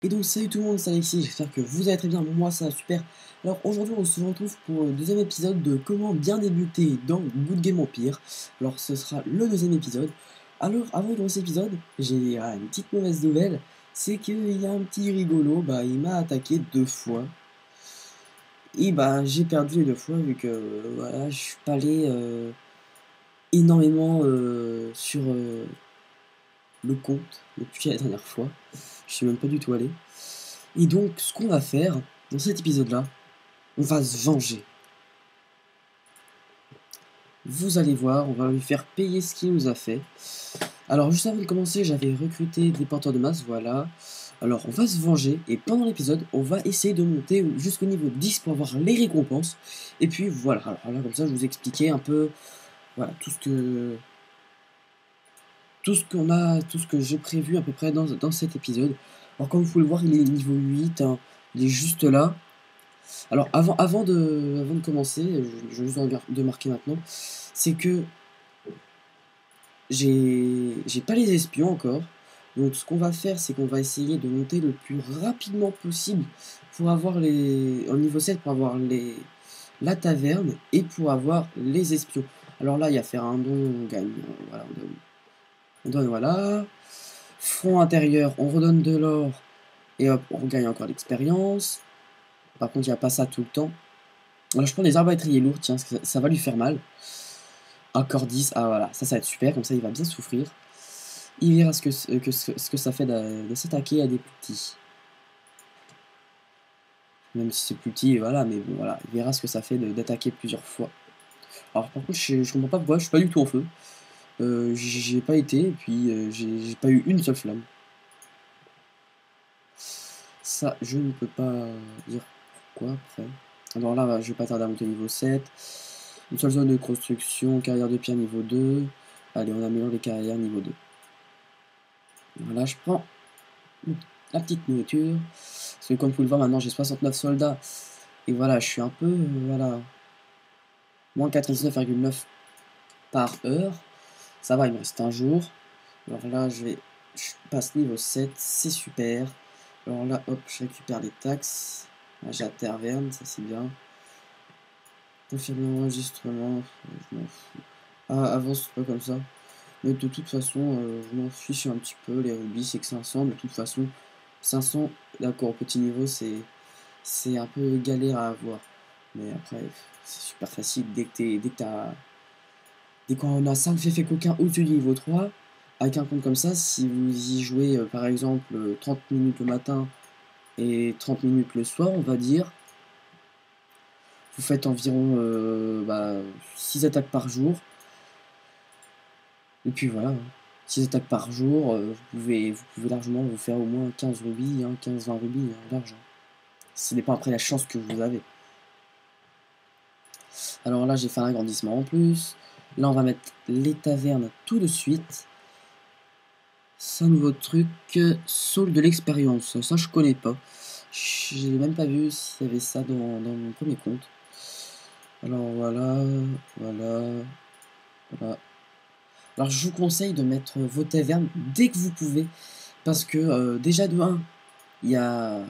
Et donc salut tout le monde, c'est Alexis, j'espère que vous allez très bien, moi ça va super. Alors aujourd'hui on se retrouve pour le deuxième épisode de comment bien débuter dans Good Game Empire. Alors ce sera le deuxième épisode. Alors avant de commencer l'épisode, j'ai une petite mauvaise nouvelle, c'est qu'il y a un petit rigolo, il m'a attaqué 2 fois. Et j'ai perdu les 2 fois vu que voilà, je suis pas allé énormément sur le compte depuis la dernière fois. Je suis même pas du tout allé. Et donc, ce qu'on va faire dans cet épisode-là, on va se venger. Vous allez voir, on va lui faire payer ce qu'il nous a fait. Alors, juste avant de commencer, j'avais recruté des porteurs de masse, voilà. Alors, on va se venger, et pendant l'épisode, on va essayer de monter jusqu'au niveau 10 pour avoir les récompenses. Et puis, voilà, alors là, comme ça, je vous expliquais un peu, voilà, tout ce que j'ai prévu à peu près dans cet épisode. Alors, comme vous pouvez le voir, il est niveau 8, hein, il est juste là. Alors avant de commencer, je viens juste de marquer maintenant, c'est que j'ai pas les espions encore. Donc ce qu'on va faire, c'est qu'on va essayer de monter le plus rapidement possible pour avoir au niveau 7 pour avoir la taverne et pour avoir les espions. Alors là, il y a faire un don, on gagne, voilà, on donne voilà. Front intérieur, on redonne de l'or et hop, on gagne encore l'expérience. Par contre, il n'y a pas ça tout le temps. Alors je prends des arbalétriers lourds, tiens, parce que ça va lui faire mal. Encore 10, ah voilà, ça va être super, comme ça il va bien souffrir. Il verra ce que ça fait de s'attaquer à des petits. Même si c'est plus petit, voilà, mais bon voilà, il verra ce que ça fait d'attaquer plusieurs fois. Alors par contre, je comprends pas pourquoi, je suis pas du tout en feu. J'ai pas été, et puis j'ai pas eu une seule flamme. Ça, je ne peux pas dire pourquoi après. Alors là, je vais pas tarder à monter niveau 7. Une seule zone de construction, carrière de pierre niveau 2. Allez, on améliore les carrières niveau 2. Voilà, je prends la petite nourriture. Parce que comme vous pouvez le voir, maintenant j'ai 69 soldats. Et voilà, je suis un peu, voilà, moins 99,9 par heure. Ça va, il me reste un jour. Alors là, je passe niveau 7, c'est super. Alors là, hop, je récupère les taxes. Là, j'ai la taverne, ça c'est bien. Confirmer l'enregistrement, je m'en fous. Ah, avance pas comme ça. Mais de toute façon, je m'en fiche un petit peu. Les rubis, c'est que 500. De toute façon, 500, d'accord, au petit niveau, c'est un peu galère à avoir. Mais après, c'est super facile. Dès qu'on a 5 faits coquins au-dessus du niveau 3, avec un compte comme ça, si vous y jouez, par exemple, 30 minutes le matin et 30 minutes le soir, on va dire, vous faites environ 6 attaques par jour. Et puis voilà, 6 attaques par jour, vous pouvez largement vous faire au moins 15 rubis, 15-20 rubis, large. Ça dépend après la chance que vous avez. Alors là, j'ai fait un agrandissement en plus. Là, on va mettre les tavernes tout de suite. C'est un nouveau truc, saule de l'expérience. Ça, je connais pas. J'ai même pas vu s'il y avait ça dans mon premier compte. Alors voilà, voilà, voilà. Alors je vous conseille de mettre vos tavernes dès que vous pouvez. Parce que déjà de 1, plus il y a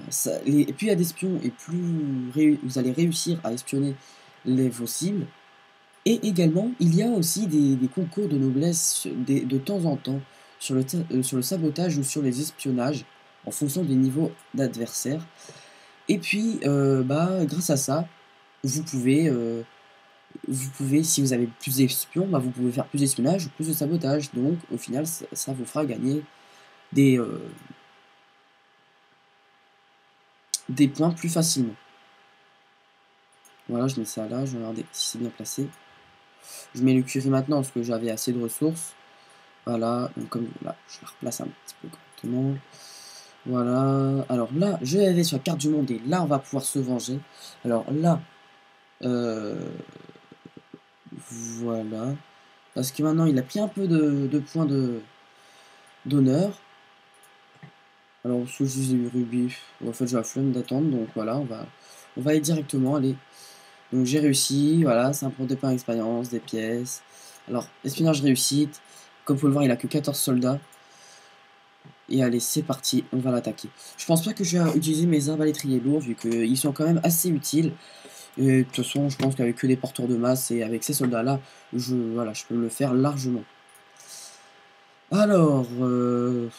d'espions et plus vous allez réussir à espionner vos cibles. Et également, il y a aussi des concours de noblesse de temps en temps sur le sabotage ou sur les espionnages en fonction des niveaux d'adversaires. Et puis, grâce à ça, vous pouvez, euh, si vous avez plus d'espions, vous pouvez faire plus d'espionnage ou plus de sabotage. Donc, au final, ça vous fera gagner des, euh, des points plus facilement. Voilà, je mets ça là, je vais regarder si c'est bien placé. Je mets le curry maintenant parce que j'avais assez de ressources. Voilà, donc comme là, je la replace un petit peu correctement. Voilà, alors là, je vais aller sur la carte du monde et là, on va pouvoir se venger. Alors là, euh, voilà. Parce que maintenant, il a pris un peu de points d'honneur. Alors, sous juste des rubis, en fait, j'ai la flemme d'attendre, donc voilà, on va aller directement, allez. Donc j'ai réussi, voilà, ça me prend des points d'expérience, des pièces. Alors, espionnage réussite. Comme vous pouvez le voir, il a que 14 soldats. Et allez, c'est parti, on va l'attaquer. Je pense pas que je vais utiliser mes arbalétriers lourds, vu qu'ils sont quand même assez utiles. Et de toute façon, je pense qu'avec que des porteurs de masse et avec ces soldats-là, voilà, je peux le faire largement. Alors, ouais,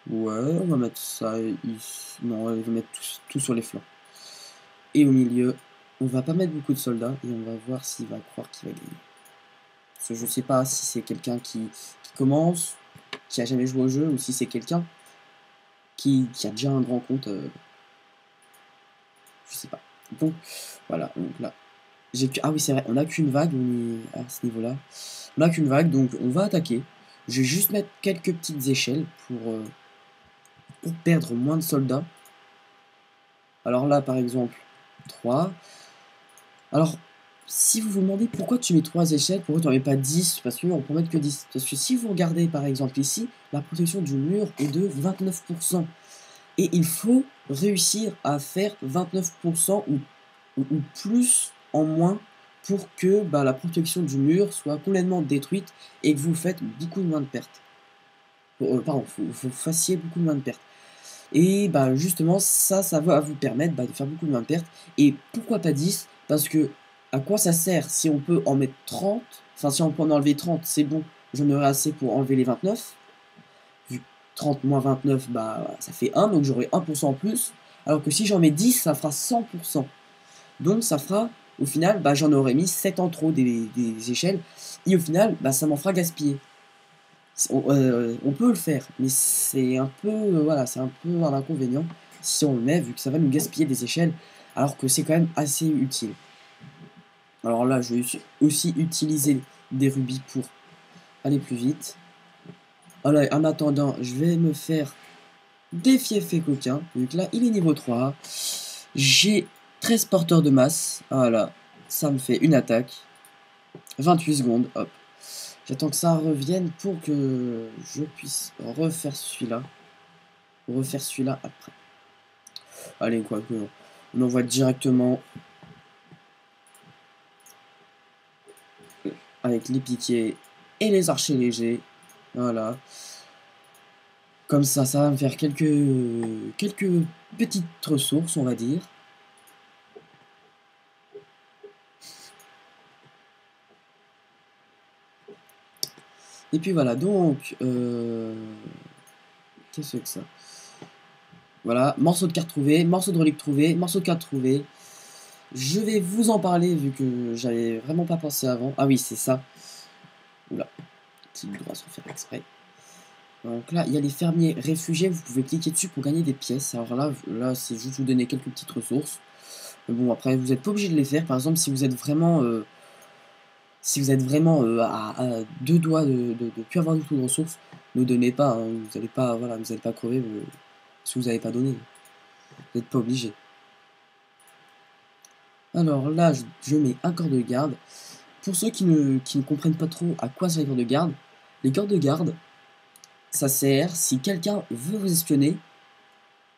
on va mettre ça ici. Non, on va mettre tout sur les flancs. Et au milieu, on va pas mettre beaucoup de soldats et on va voir s'il va croire qu'il va gagner. Parce que je sais pas si c'est quelqu'un qui commence, qui a jamais joué au jeu, ou si c'est quelqu'un qui a déjà un grand compte. Je sais pas. Donc, voilà. Donc là, ah oui, c'est vrai, on n'a qu'une vague à ce niveau-là. On n'a qu'une vague, donc on va attaquer. Je vais juste mettre quelques petites échelles pour perdre moins de soldats. Alors là, par exemple, 3. Alors, si vous vous demandez pourquoi tu mets 3 échelles, pourquoi tu n'en mets pas 10, parce qu'on peut mettre que 10. Parce que si vous regardez, par exemple, ici, la protection du mur est de 29%. Et il faut réussir à faire 29% ou plus en moins pour que la protection du mur soit complètement détruite et que vous faites beaucoup moins de pertes. Pardon, vous fassiez beaucoup moins de pertes. Et justement, ça va vous permettre de faire beaucoup moins de pertes. Et pourquoi pas 10? Parce que à quoi ça sert si on peut en mettre 30? Enfin, si on peut en enlever 30, c'est bon, j'en aurai assez pour enlever les 29. Vu que 30 moins 29, ça fait 1, donc j'aurai 1% en plus. Alors que si j'en mets 10, ça fera 100%. Donc ça fera, au final, j'en aurais mis 7 en trop des échelles. Et au final, ça m'en fera gaspiller. On peut le faire, mais c'est un peu, voilà, c'est un peu un inconvénient si on le met, vu que ça va nous gaspiller des échelles, alors que c'est quand même assez utile. Alors là, je vais aussi utiliser des rubis pour aller plus vite. Alors, en attendant, je vais me faire des fiefs coquins, vu que là, il est niveau 3. J'ai 13 porteurs de masse, voilà, ça me fait une attaque. 28 secondes, hop. J'attends que ça revienne pour que je puisse refaire celui-là. Refaire celui-là après. Allez, quoi que on envoie directement avec les piquets et les archers légers. Voilà. Comme ça va me faire quelques petites ressources, on va dire. Et puis voilà, donc... qu'est-ce que ça? Voilà, morceau de carte trouvé, morceau de relique trouvé, morceau de carte trouvé. Je vais vous en parler vu que j'avais vraiment pas pensé avant. Ah oui, c'est ça. Oula, petit doit se faire exprès. Donc là, il y a les fermiers réfugiés, vous pouvez cliquer dessus pour gagner des pièces. Alors là c'est juste vous donner quelques petites ressources. Mais bon, après, vous n'êtes pas obligé de les faire. Par exemple, si vous êtes vraiment, à deux doigts de plus avoir du tout de ressources, ne donnez pas. Hein. Vous n'allez pas, voilà, vous n'allez pas crever si vous n'avez pas donné. Vous n'êtes pas obligé. Alors là, je mets un corps de garde. Pour ceux qui ne comprennent pas trop à quoi servent les corps de garde, ça sert si quelqu'un veut vous espionner,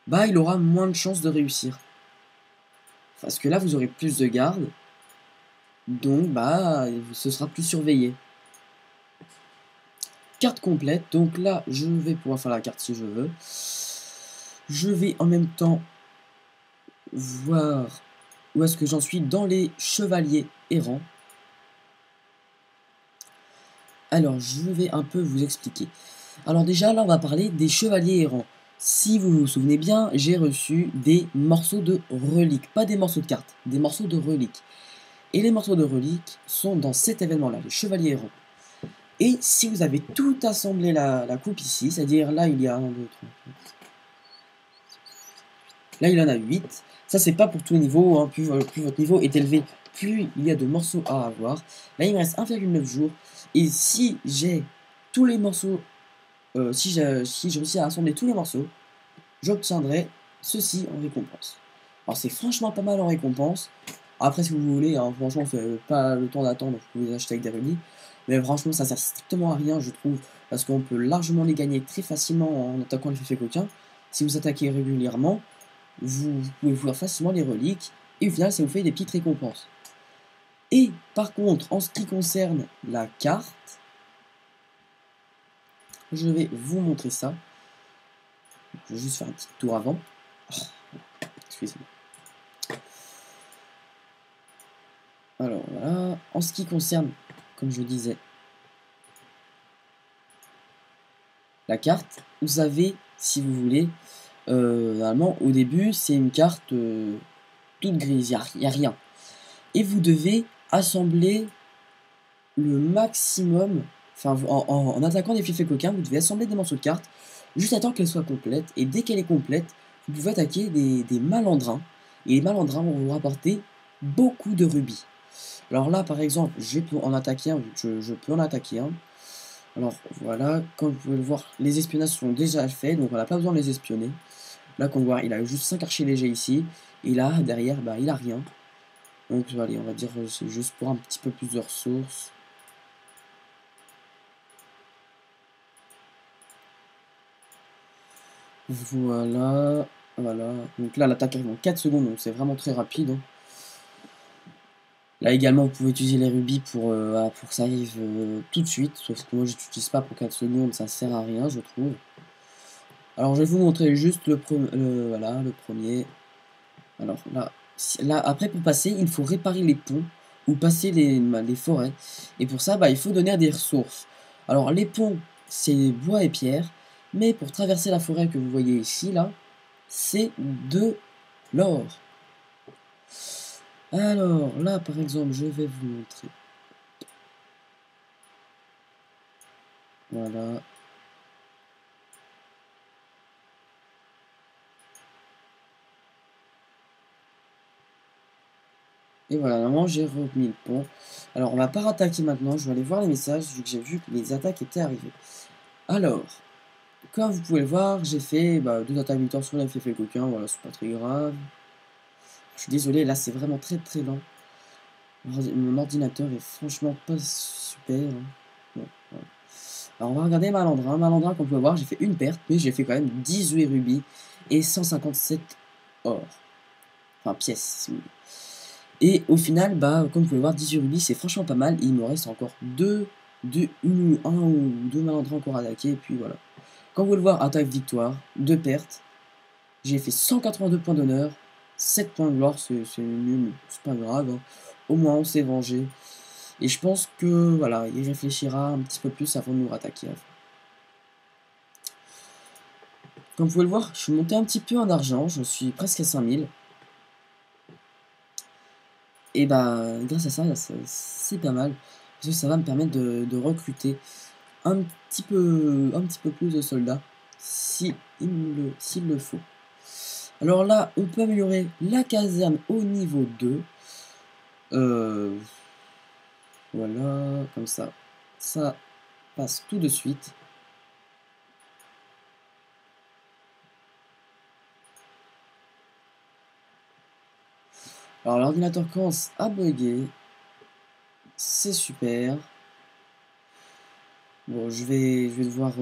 il aura moins de chances de réussir. Parce que là, vous aurez plus de garde, donc ce sera plus surveillé. Carte complète, donc là, je vais pouvoir faire la carte si je veux. Je vais en même temps voir où est-ce que j'en suis dans les chevaliers errants. Alors, je vais un peu vous expliquer. Alors déjà, là, on va parler des chevaliers errants. Si vous vous souvenez bien, j'ai reçu des morceaux de reliques. Pas des morceaux de cartes, des morceaux de reliques. Et les morceaux de reliques sont dans cet événement-là, les chevaliers errants. Et si vous avez tout assemblé la coupe ici, c'est-à-dire là, il y a 1, 2, 3, 4. Là, il en a 8. Ça, c'est pas pour tous les niveaux. Hein. Plus votre niveau est élevé, plus il y a de morceaux à avoir. Là, il me reste 1,9 jours. Et si j'ai tous les morceaux, si je réussis à assembler tous les morceaux, j'obtiendrai ceci en récompense. Alors, c'est franchement pas mal en récompense. Après, si vous voulez, hein, franchement, pas le temps d'attendre, vous pouvez les acheter avec des rubis. Mais franchement, ça sert strictement à rien, je trouve, parce qu'on peut largement les gagner très facilement en attaquant les fiefs coquins. Si vous attaquez régulièrement, vous pouvez voir facilement les reliques, et au final, ça vous fait des petites récompenses. Et par contre, en ce qui concerne la carte, je vais vous montrer ça. Je vais juste faire un petit tour avant. Oh, excusez-moi. Alors voilà, en ce qui concerne, comme je disais, la carte, vous avez, si vous voulez, normalement au début c'est une carte toute grise, il n'y a rien. Et vous devez assembler le maximum, enfin en attaquant des fifs et coquins, vous devez assembler des morceaux de cartes, juste attendre qu'elle soit complète, et dès qu'elle est complète, vous pouvez attaquer des malandrins, et les malandrins vont vous rapporter beaucoup de rubis. Alors là, par exemple, je peux en attaquer un, vu que je peux en attaquer un. Alors voilà, comme vous pouvez le voir, les espionnages sont déjà faits, donc on n'a pas besoin de les espionner. Là, comme vous voyez, il a juste 5 archers légers ici, et là, derrière, bah, il a rien. Donc allez, on va dire c'est juste pour un petit peu plus de ressources. Voilà, voilà. Donc là, l'attaque arrive en 4 secondes, donc c'est vraiment très rapide, hein. Là également, vous pouvez utiliser les rubis pour que ça arrive tout de suite. Sauf que moi, je n'utilise pas pour 4 secondes, ça sert à rien, je trouve. Alors, je vais vous montrer juste voilà, le premier. Alors là, là, après, pour passer, il faut réparer les ponts ou passer les forêts. Et pour ça, bah, il faut donner des ressources. Alors, les ponts, c'est bois et pierre. Mais pour traverser la forêt que vous voyez ici, là, c'est de l'or. Alors, là, par exemple, je vais vous montrer. Voilà. Et voilà, normalement, j'ai remis le pont. Alors, on va pas rattaquer maintenant. Je vais aller voir les messages, vu que j'ai vu que les attaques étaient arrivées. Alors, comme vous pouvez le voir, j'ai fait 2 attaques victoires sur la FF coquin. Voilà, c'est pas très grave. Je suis désolé, là, c'est vraiment très très lent. Mon ordinateur est franchement pas super, hein. Bon, voilà. Alors, on va regarder Malandrin. Malandrin, comme vous pouvez voir, j'ai fait une perte, mais j'ai fait quand même 18 rubis et 157 or. Enfin, pièces, si vous voulez. Et au final, bah, comme vous pouvez voir, 18 rubis, c'est franchement pas mal. Et il me reste encore un ou deux malandrins encore à attaquer. Et puis voilà. Comme vous pouvez le voir, attaque victoire, 2 pertes. J'ai fait 182 points d'honneur, 7 points de gloire, c'est nul, c'est pas grave, hein. Au moins on s'est vengé. Et je pense que voilà, il réfléchira un petit peu plus avant de nous rattaquer. Comme vous pouvez le voir, je suis monté un petit peu en argent, je suis presque à 5000. Et bah grâce à ça, c'est pas mal. Parce que ça va me permettre de recruter un petit peu plus de soldats s'il le faut. Alors là, on peut améliorer la caserne au niveau 2. Voilà, comme ça. Ça passe tout de suite. Alors l'ordinateur commence à bugger. C'est super. Bon, je vais devoir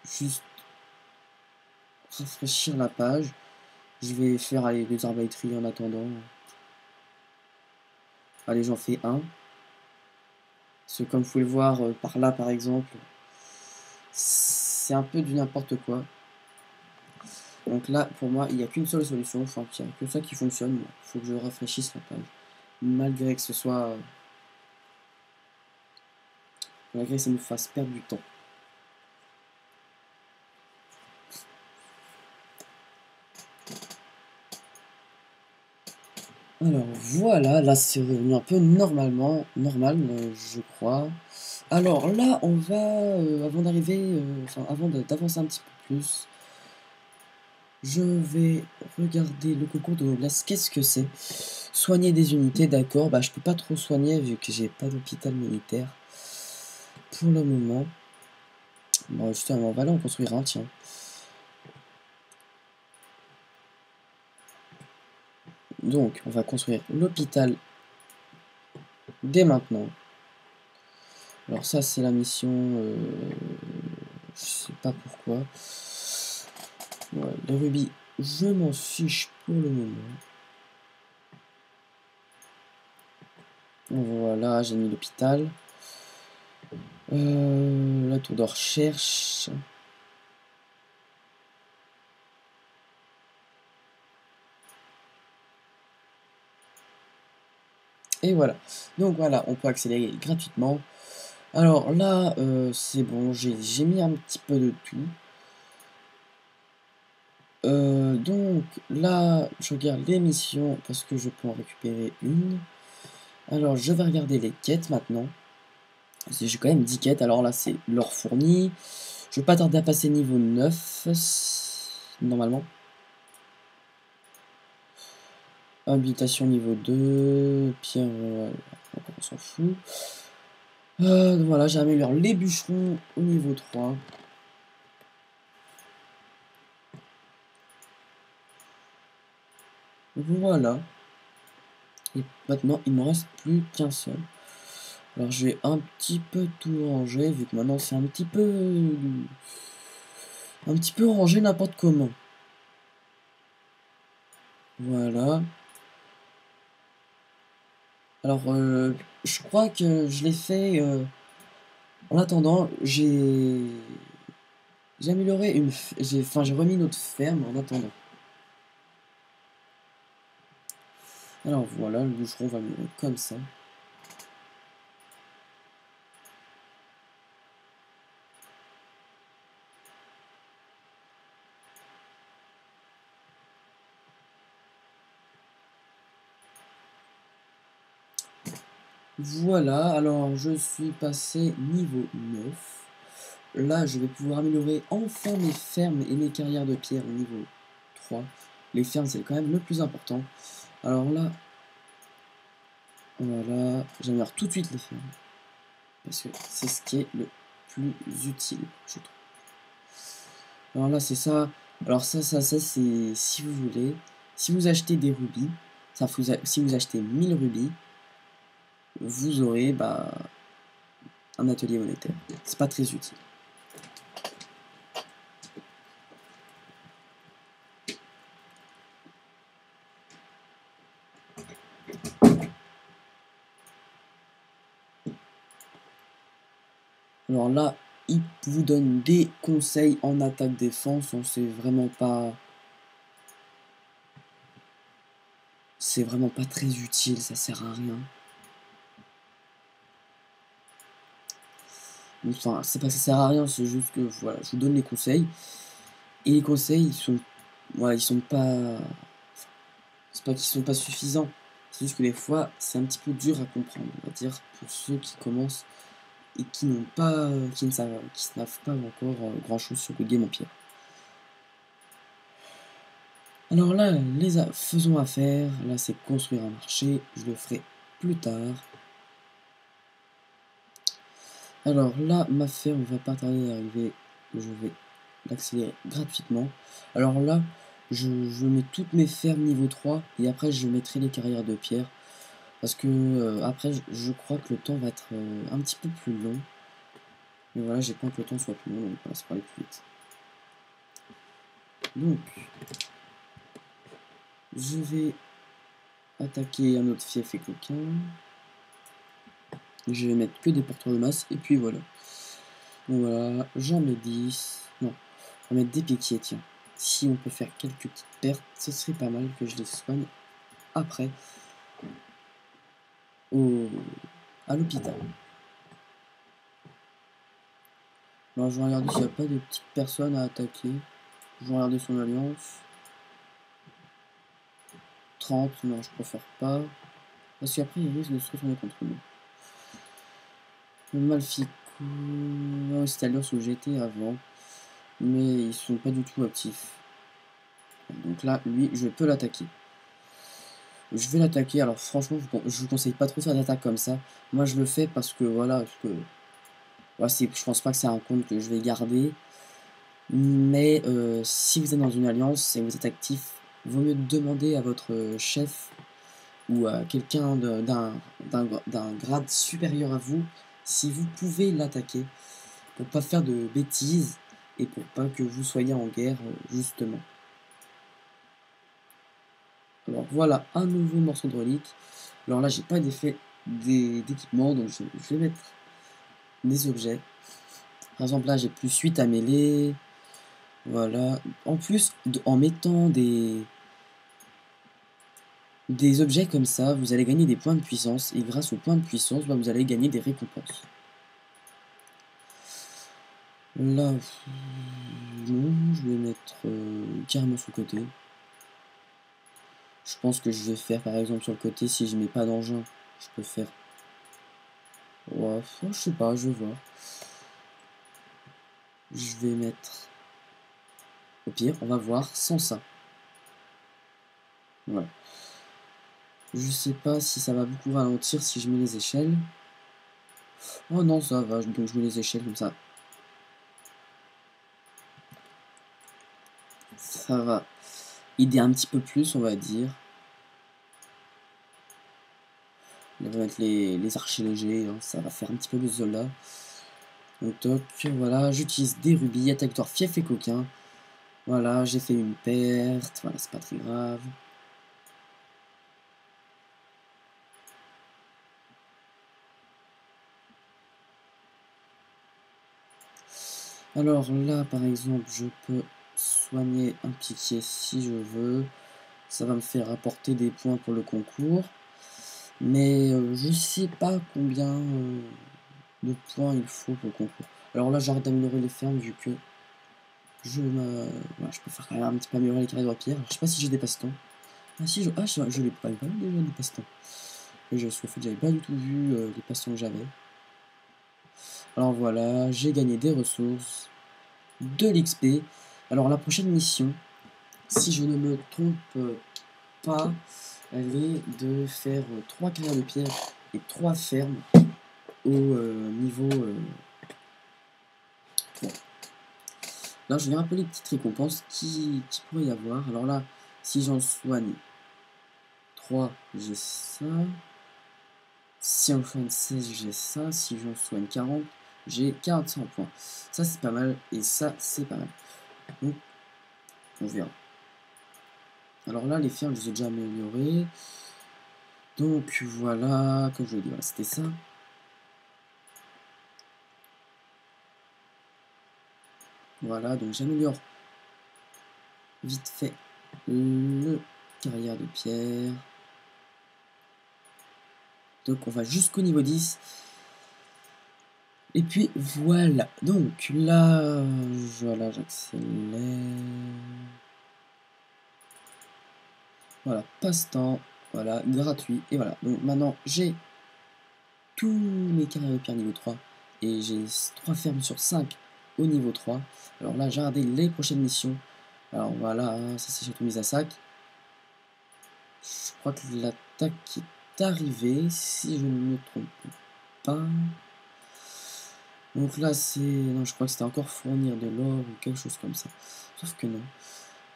juste rafraîchir la page. Je vais faire aller des arbitraries en attendant. Allez, j'en fais un. Parce que comme vous pouvez le voir par là, par exemple, c'est un peu du n'importe quoi. Donc là, pour moi, il n'y a qu'une seule solution. Enfin, il n'y a que ça qui fonctionne. Il faut que je rafraîchisse la page. Malgré que ce soit... malgré que ça nous fasse perdre du temps. Alors voilà, là c'est revenu un peu normal, je crois. Alors là, on va, avant d'arriver, enfin avant d'avancer un petit peu plus, je vais regarder le concours de noblesse. Qu'est-ce que c'est? Soigner des unités, d'accord. Bah je peux pas trop soigner vu que j'ai pas d'hôpital militaire pour le moment. Bon justement, on va là en construire un, tiens. Donc on va construire l'hôpital dès maintenant. Alors ça c'est la mission, je sais pas pourquoi. Ouais, les rubis, je m'en fiche pour le moment. Voilà, j'ai mis l'hôpital. La tour de recherche. Et voilà. Donc voilà, on peut accélérer gratuitement. Alors là, c'est bon, j'ai mis un petit peu de tout. Donc là, je regarde les missions parce que je peux en récupérer une. Alors je vais regarder les quêtes maintenant. J'ai quand même 10 quêtes, alors là c'est l'or fourni. Je vais pas tarder à passer niveau 9, normalement. Habitation niveau 2, pierre, on s'en fout. Voilà, j'améliore les bûcherons au niveau 3. Voilà. Et maintenant, il me reste plus qu'un seul. Alors, je vais un petit peu tout ranger, vu que maintenant c'est un petit peu rangé n'importe comment. Voilà. Alors, je crois que je l'ai fait. En attendant, j'ai amélioré j'ai remis notre ferme en attendant. Alors voilà, le bûcheron va mûrir comme ça. Voilà, alors je suis passé niveau 9. Là, je vais pouvoir améliorer enfin mes fermes et mes carrières de pierre au niveau 3. Les fermes, c'est quand même le plus important. Alors là, voilà, j'améliore tout de suite les fermes. Parce que c'est ce qui est le plus utile, je trouve. Alors là, c'est ça. Alors ça, c'est si vous voulez. Si vous achetez des rubis, si vous achetez 1000 rubis, vous aurez un atelier monétaire. C'est pas très utile. Alors là, il vous donne des conseils en attaque-défense. C'est vraiment pas très utile, ça sert à rien. Enfin, c'est pas que ça sert à rien, c'est juste que voilà, je vous donne les conseils. Et les conseils, ils sont pas. C'est pas qu'ils sont pas suffisants. C'est juste que des fois, c'est un petit peu dur à comprendre, on va dire, pour ceux qui commencent et qui ne savent pas encore grand chose sur le Game Empire. Alors là, faisons affaire. Là, c'est construire un marché. Je le ferai plus tard. Alors là, ma ferme va pas tarder à arriver. Je vais l'accélérer gratuitement. Alors là, je mets toutes mes fermes niveau 3 et après je mettrai les carrières de pierre. Parce que après, je crois que le temps va être un petit peu plus long. Mais voilà, j'ai peur que le temps soit plus long, donc voilà, c'est pas aller plus vite. Donc, je vais attaquer un autre fief et coquin. Je vais mettre que des porteurs de masse, et puis voilà. Donc voilà, j'en mets 10. Non, on va mettre des piquiers, tiens. Si on peut faire quelques petites pertes, ce serait pas mal que je les soigne après à l'hôpital. Alors je vais regarder s'il n'y a pas de petites personnes à attaquer. Je vais regarder son alliance. 30, non, je préfère pas. Parce qu'après, il risque de se retourner contre nous. Le Malficou. Non, c'était alliance où j'étais avant. Mais ils sont pas du tout actifs. Donc là, lui, je peux l'attaquer. Je vais l'attaquer. Alors franchement, je vous conseille pas trop de faire d'attaque comme ça. Moi, je le fais parce que voilà, je pense pas que c'est un compte que je vais garder. Mais si vous êtes dans une alliance et vous êtes actif, vaut mieux demander à votre chef ou à quelqu'un d'un grade supérieur à vous si vous pouvez l'attaquer pour pas faire de bêtises et pour pas que vous soyez en guerre justement. Alors voilà un nouveau morceau de relique. Alors là j'ai pas d'effet d'équipement donc je vais mettre des objets. Par exemple là j'ai plus 8 à mêler. Voilà. En plus en mettant des objets comme ça, vous allez gagner des points de puissance, et grâce aux points de puissance, bah, vous allez gagner des récompenses. Là, non, je vais mettre carrément sur le côté. Je pense que je vais faire, par exemple, sur le côté, si je mets pas d'engin, je peux faire... Ouais, je sais pas, je vais voir. Je vais mettre... Au pire, on va voir sans ça. Voilà. Je sais pas si ça va beaucoup ralentir si je mets les échelles. Oh non, ça va, donc je mets les échelles comme ça. Ça va aider un petit peu plus, on va dire. On va mettre les archers légers, hein, ça va faire un petit peu plus Zola. Donc toc, voilà, j'utilise des rubis, attaque victoire, fief et coquin. Voilà, j'ai fait une perte, voilà, c'est pas très grave. Alors là, par exemple, je peux soigner un piquet si je veux. Ça va me faire apporter des points pour le concours. Mais je sais pas combien de points il faut pour le concours. Alors là, j'arrête d'améliorer les fermes vu que voilà, je peux faire quand même un petit peu améliorer les carrés de pierre. Je sais pas si j'ai des passe-temps. Ah si, je l'ai pas déjà des passe-temps. Et en fait, j'avais pas du tout vu les passe-temps que j'avais. Alors voilà, j'ai gagné des ressources, de l'XP. Alors la prochaine mission, si je ne me trompe pas, elle est de faire 3 carrières de pierre et 3 fermes au niveau 3. Là, je vais un peu les petites récompenses qui pourrait y avoir. Alors là, si j'en soigne 3, j'ai ça. Si j'en soigne 16, j'ai ça. Si j'en soigne 40, j'ai 45 points. Ça, c'est pas mal. Et ça, c'est pas mal. Donc, on verra. Alors là, les fermes, je les ai déjà améliorées. Donc, voilà. Comme je l'ai dit, voilà, c'était ça. Voilà, donc j'améliore vite fait le carrière de pierre. Donc on va jusqu'au niveau 10. Et puis voilà. Donc là, voilà, j'accélère. Voilà, passe-temps. Voilà, gratuit. Et voilà. Donc maintenant, j'ai tous mes carrières de pierre niveau 3. Et j'ai 3 fermes sur 5 au niveau 3. Alors là, j'ai regardé les prochaines missions. Alors voilà, ça c'est surtout mise à sac. Je crois que l'attaque est arrivée, si je ne me trompe pas. Donc là, c'est... Non, je crois que c'était encore fournir de l'or ou quelque chose comme ça. Sauf que non.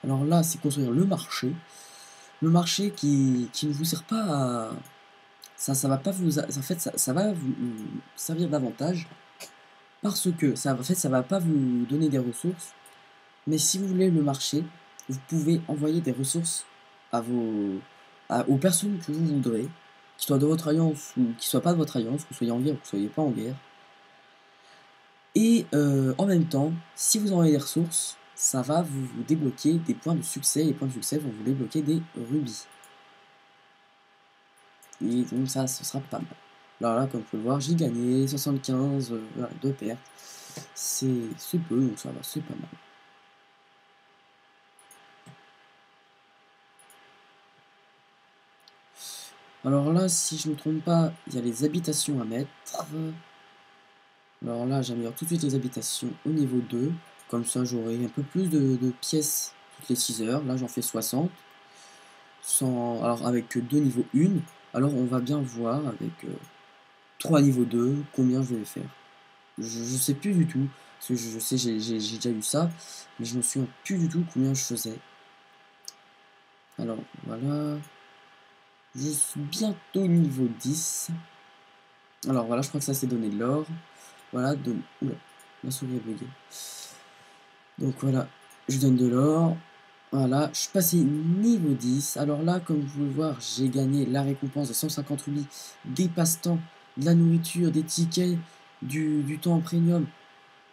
Alors là, c'est construire le marché. Le marché qui ne vous sert pas à... Ça va pas vous... En fait, ça va vous servir davantage. Parce que, en fait, ça va pas vous donner des ressources. Mais si vous voulez le marché, vous pouvez envoyer des ressources à aux personnes que vous voudrez, qui soient de votre alliance ou qui soient pas de votre alliance, que vous soyez en guerre ou que vous soyez pas en guerre. Et en même temps, si vous envoyez des ressources, ça va vous débloquer des points de succès. Les points de succès vont vous débloquer des rubis. Et donc ça, ce sera pas mal. Alors là, comme vous pouvez le voir, j'ai gagné 75 voilà, de pertes. C'est peu, donc ça va, c'est pas mal. Alors là, si je ne me trompe pas, il y a les habitations à mettre. Alors là, j'améliore tout de suite les habitations au niveau 2. Comme ça, j'aurai un peu plus de pièces toutes les 6 heures. Là, j'en fais 60. Alors, avec 2 niveaux 1. Alors, on va bien voir avec 3 niveaux 2 combien je vais faire. Je sais plus du tout. Parce que je sais, j'ai déjà eu ça. Mais je me souviens plus du tout combien je faisais. Alors, voilà. Je suis bientôt niveau 10. Alors, voilà, je crois que ça, c'est donner de l'or. Voilà, oula, ma souris est buguée. Donc voilà, je donne de l'or. Voilà, je suis passé niveau 10. Alors là, comme vous pouvez le voir, j'ai gagné la récompense de 150 rubis, des passe-temps, de la nourriture, des tickets, du temps en premium,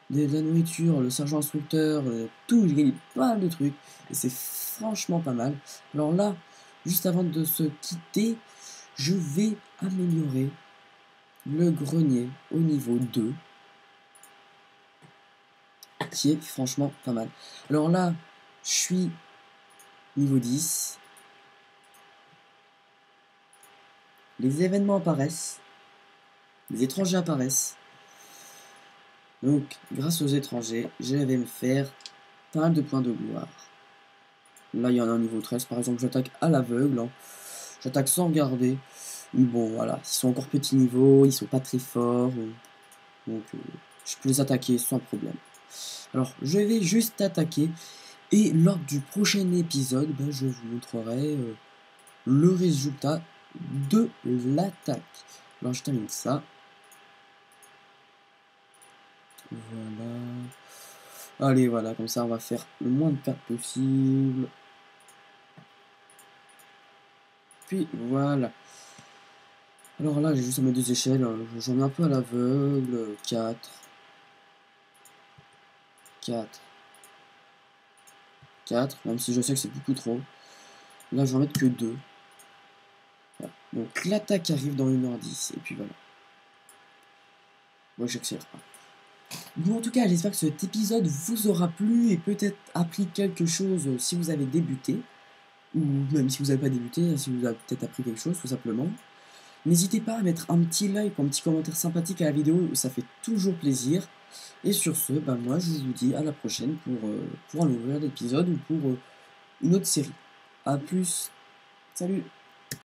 de la nourriture, le sergent instructeur, tout. J'ai gagné pas mal de trucs. Et c'est franchement pas mal. Alors là, juste avant de se quitter, je vais améliorer le grenier au niveau 2, qui est franchement pas mal. Alors là, je suis niveau 10. Les événements apparaissent. Les étrangers apparaissent. Donc, grâce aux étrangers, je vais me faire pas mal de points de gloire. Là, il y en a un niveau 13. Par exemple, j'attaque à l'aveugle. Hein. J'attaque sans regarder. Mais bon, voilà. Ils sont encore petits niveaux. Ils sont pas très forts. Donc, je peux les attaquer sans problème. Alors, je vais juste attaquer. Et lors du prochain épisode, ben, je vous montrerai le résultat de l'attaque. Alors, je termine ça. Voilà. Allez, voilà, comme ça, on va faire le moins de cartes possible. Puis, voilà. Alors là, j'ai juste à mettre des échelles. J'en mets un peu à l'aveugle. 4. 4. 4. Même si je sais que c'est beaucoup trop. Là, je vais en mettre que 2. Voilà. Donc, l'attaque arrive dans 1h10. Et puis voilà. Moi, j'accélère pas. Bon, en tout cas, j'espère que cet épisode vous aura plu et peut-être appris quelque chose si vous avez débuté. Ou même si vous n'avez pas débuté, si vous avez peut-être appris quelque chose, tout simplement. N'hésitez pas à mettre un petit like ou un petit commentaire sympathique à la vidéo, ça fait toujours plaisir. Et sur ce, ben moi je vous dis à la prochaine pour un nouvel épisode ou pour une autre série. A plus, salut!